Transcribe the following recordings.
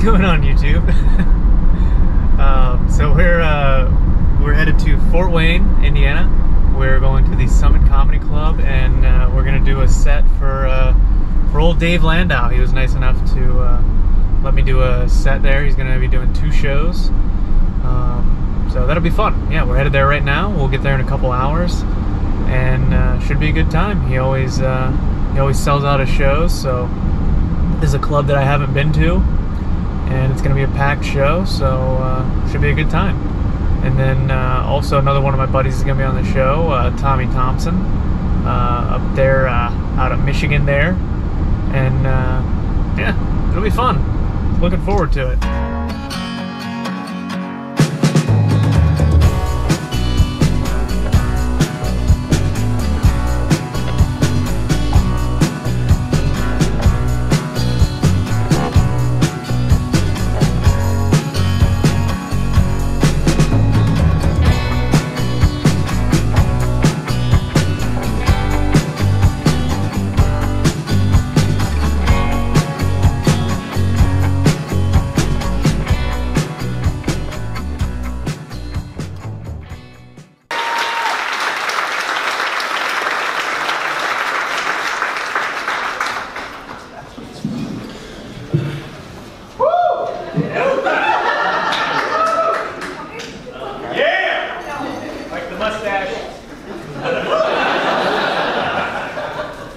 going on, YouTube? So we're headed to Fort Wayne, Indiana. We're going to the Summit Comedy Club, and we're gonna do a set for old Dave Landau. He was nice enough to let me do a set there. He's gonna be doing 2 shows, so that'll be fun. Yeah, we're headed there right now. We'll get there in a couple hours, and should be a good time. He always sells out his shows, so this is a club that I haven't been to, and it's going to be a packed show, so should be a good time. And then also another one of my buddies is going to be on the show, Tommy Thompson, up there out of Michigan there, and yeah, it'll be fun. Looking forward to it.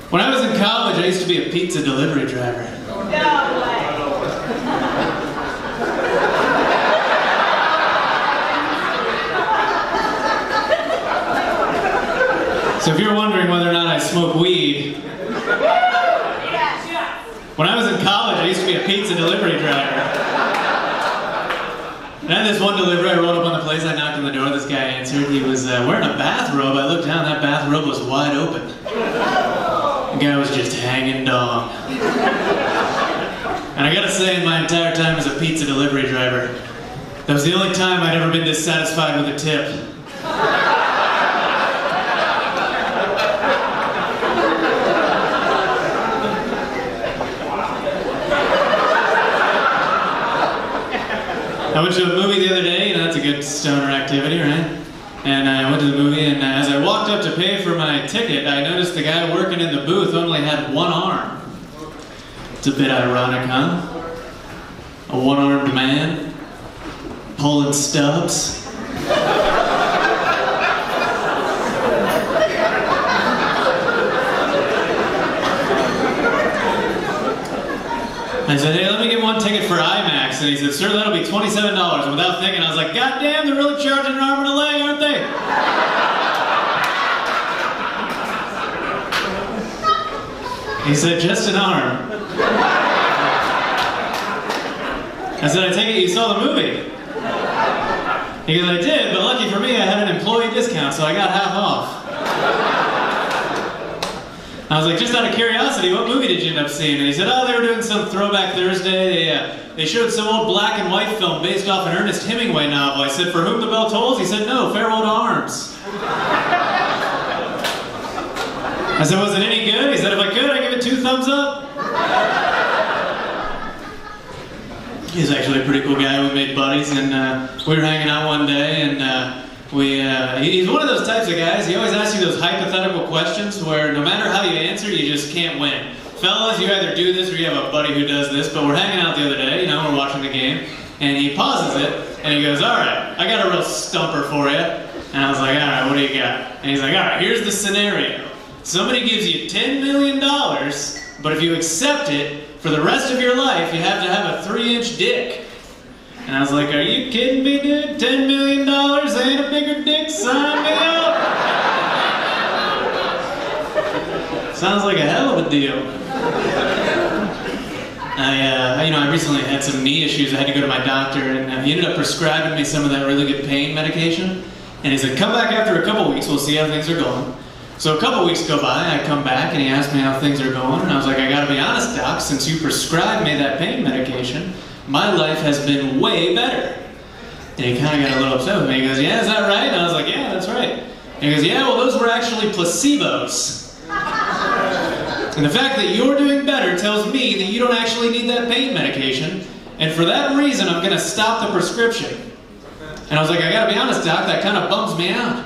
When I was in college, I used to be a pizza delivery driver. No way. So if you're wondering whether or not I smoke weed, when I was in college, I used to be a pizza delivery driver. And I had this one delivery, I rolled up on the place, I knocked on the door, this guy answered. He was wearing a bathrobe. I looked down, that bathrobe was wide open. The guy was just hanging dong. And I gotta say, in my entire time as a pizza delivery driver, that was the only time I'd ever been dissatisfied with a tip. I went to a movie the other day, you know, that's a good stoner activity, right? And I went to the movie, and as I walked up to pay for my ticket, I noticed the guy working in the booth only had one arm. It's a bit ironic, huh? A one-armed man, pulling stubs. I said, hey, let me get one ticket for IMAX. And he said, sir, that'll be $27. And without thinking, I was like, God damn, they're really charging an arm and a leg, aren't they? He said, just an arm. I said, I take it you saw the movie. He goes, I did, but lucky for me, I had an employee discount, so I got half off. I was like, just out of curiosity, what movie did you end up seeing? And he said, oh, they were doing some Throwback Thursday. They showed some old black and white film based off an Ernest Hemingway novel. I said, For Whom the Bell Tolls? He said, no, Farewell to Arms. I said, was it any good? He said, if I could, I'd give it 2 thumbs up. He's actually a pretty cool guy. We made buddies, and we were hanging out one day, and he's one of those types of guys. He always asks you those hypothetical questions where no matter how you answer, you just can't win. Fellas, you either do this or you have a buddy who does this, but we're hanging out the other day, you know, we're watching the game, and he pauses it, and he goes, all right, I got a real stumper for you. And I was like, all right, what do you got? And he's like, all right, here's the scenario. Somebody gives you $10 million, but if you accept it, for the rest of your life, you have to have a 3-inch dick. And I was like, are you kidding me, dude? $10 million ain't a bigger dick, sign me up! Sounds like a hell of a deal. I recently had some knee issues. I had to go to my doctor, and he ended up prescribing me some of that really good pain medication. And he said, come back after a couple weeks, we'll see how things are going. So a couple weeks go by, I come back, and he asked me how things are going, and I was like, I gotta be honest, doc, since you prescribed me that pain medication, my life has been way better. And he kind of got a little upset with me. He goes, yeah, is that right? And I was like, yeah, that's right. And he goes, yeah, well, those were actually placebos. And the fact that you're doing better tells me that you don't actually need that pain medication, and for that reason, I'm gonna stop the prescription. And I was like, I gotta be honest, Doc, that kind of bums me out.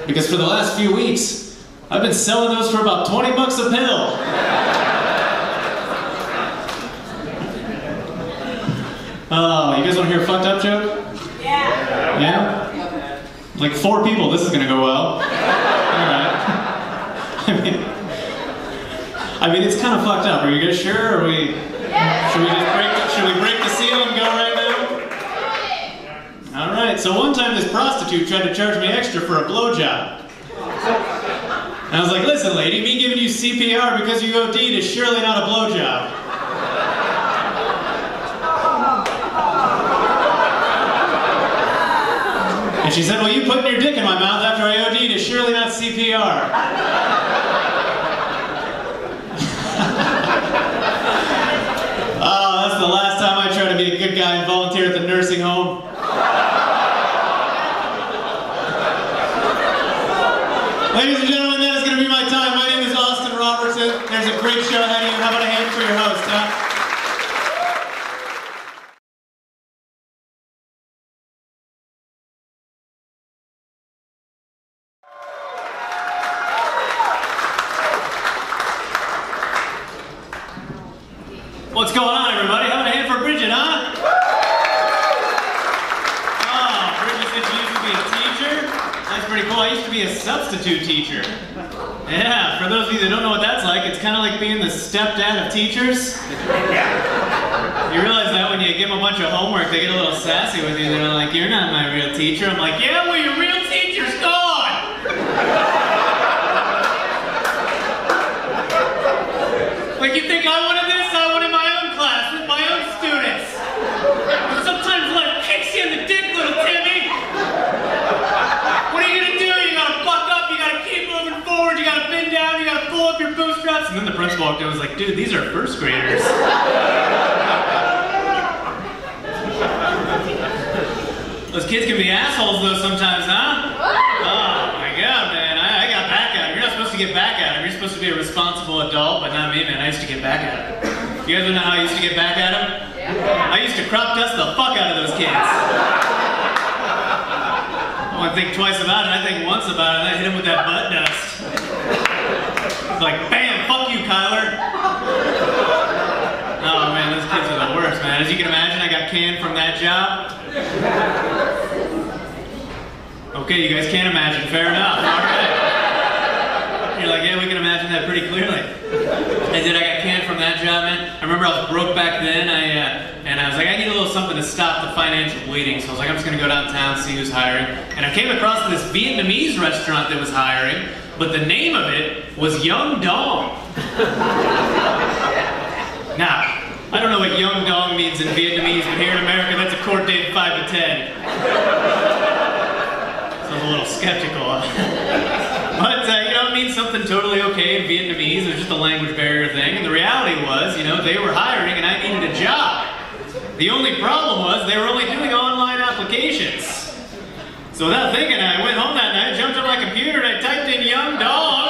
Because for the last few weeks, I've been selling those for about 20 bucks a pill. Oh, you guys wanna hear a fucked up joke? Yeah. Yeah? Like 4 people, this is gonna go well. Alright. I mean, it's kind of fucked up. Are you guys sure? Or we should we break the seal and go right now? Alright, so one time this prostitute tried to charge me extra for a blowjob. And I was like, listen lady, me giving you CPR because you OD'd is surely not a blowjob. And she said, well, you putting your dick in my mouth after I OD'd is surely not CPR. Oh, that's the last time I try to be a good guy and volunteer at the nursing home. Ladies and gentlemen, that is going to be my time. My name is Austin Robertson. There's a great show ahead of you. How about a hand for your host, huh? What's going on, everybody? How about a hand for Bridget, huh? Oh, Bridget said she used to be a teacher. That's pretty cool. I used to be a substitute teacher. Yeah, for those of you that don't know what that's like, it's kind of like being the stepdad of teachers. You realize that when you give them a bunch of homework, they get a little sassy with you. They're like, you're not my real teacher. I'm like, yeah, well, your real teacher's gone. Like, you think I wanted this? I wanted my own class with my own students. Sometimes life kicks you in the dick, little Timmy. What are you gonna do? You gotta buck up, you gotta keep moving forward, you gotta bend down, you gotta pull up your bootstraps. And then the principal walked in and was like, dude, these are first graders. Those kids can be assholes though sometimes, huh? Oh my god, man, I got back at him. You're not supposed to get back at him. You're supposed to be a responsible adult, but not me, man. I used to get back at him. You guys know how I used to get back at him? Yeah. I used to crop dust the fuck out of those kids. I don't think twice about it. I think once about it, and I hit him with that butt dust. Like, bam, fuck you, Kyler. Oh man, those kids are the worst, man. As you can imagine, I got canned from that job. Okay, you guys can't imagine. Fair enough. All right. You're like, yeah, we can imagine that pretty clearly. I did. I got canned from that job, man. I remember I was broke back then. And I was like, I need a little something to stop the financial bleeding. So I was like, I'm just going to go downtown, see who's hiring. And I came across this Vietnamese restaurant that was hiring, but the name of it was Young Dong. Now, I don't know what Young Dong means in Vietnamese, but here in America, that's a court date 5 to 10. So I'm a little skeptical. But, you know, it means something totally okay in Vietnamese. It was just a language barrier thing. And the reality was, you know, they were hiring and I needed a job. The only problem was they were only doing online applications. So without thinking, I went home that night, jumped on my computer, and I typed in Young Dong.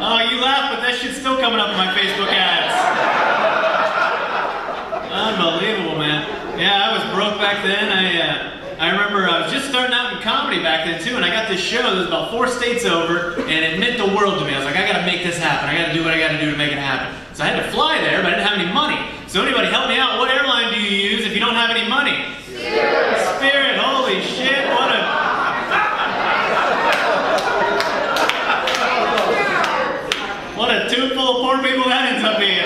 Oh, you laugh, but that shit's still coming up in my Facebook ads. Unbelievable, man. Yeah, I was broke back then. I remember I was just starting out in comedy back then too, and I got this show that was about 4 states over, and it meant the world to me. I was like, I gotta make this happen. I gotta do what I gotta do to make it happen. So I had to fly there, but I didn't have any money. So anybody help me out? What airline do you use if you don't have any money? Spirit. Spirit. Holy shit! What a tube full of poor people that ends up being.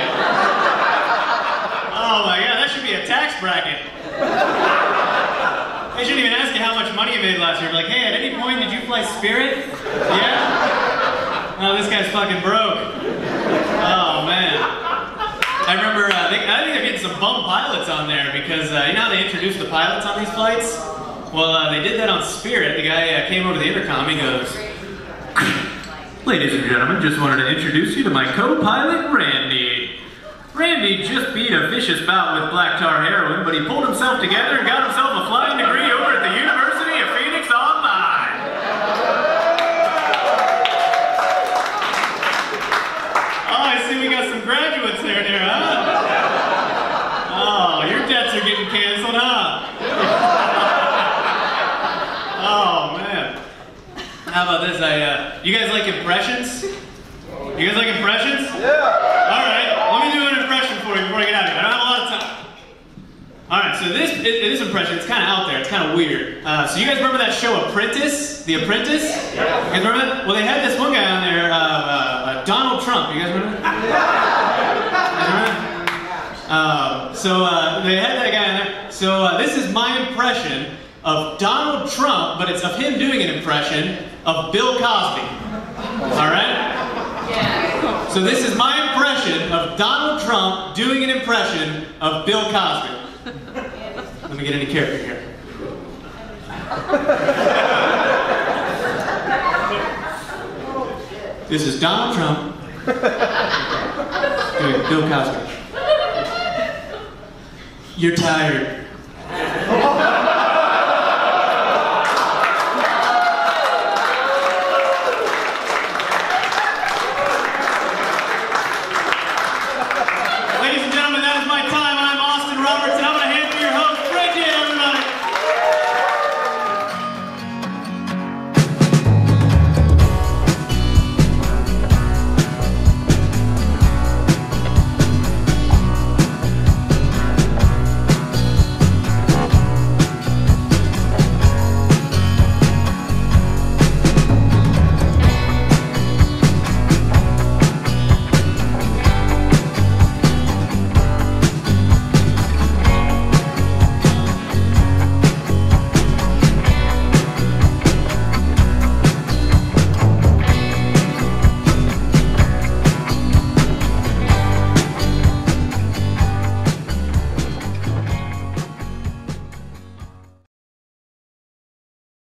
Oh my god, that should be a tax bracket. They shouldn't even ask you how much money you made last year. Like, hey, at any point did you fly Spirit? Yeah? Oh, this guy's fucking broke. Oh man. I remember, I think they're getting some bum pilots on there because, you know how they introduced the pilots on these flights? Well, they did that on Spirit. The guy came over to the intercom, he goes, ladies and gentlemen, just wanted to introduce you to my co-pilot, Randy. Randy just beat a vicious bout with black tar heroin, but he pulled himself together and got himself a flying degree over at the University of Phoenix Online. Oh, I see we got some graduates there, huh? because you guys like impressions? You guys like impressions? Yeah. All right, let me do an impression for you before I get out of here. I don't have a lot of time. All right, so this impression, it's kind of out there. It's kind of weird. So you guys remember that show Apprentice? The Apprentice? Yeah. You guys remember that? Well, they had this one guy on there, Donald Trump. You guys remember that? You guys remember that? So they had that guy on there. So this is my impression of Donald Trump, but it's of him doing an impression of Bill Cosby. All right? Yeah. So this is my impression of Donald Trump doing an impression of Bill Cosby. Let me get into character here. This is Donald Trump doing Bill Cosby. You're tired.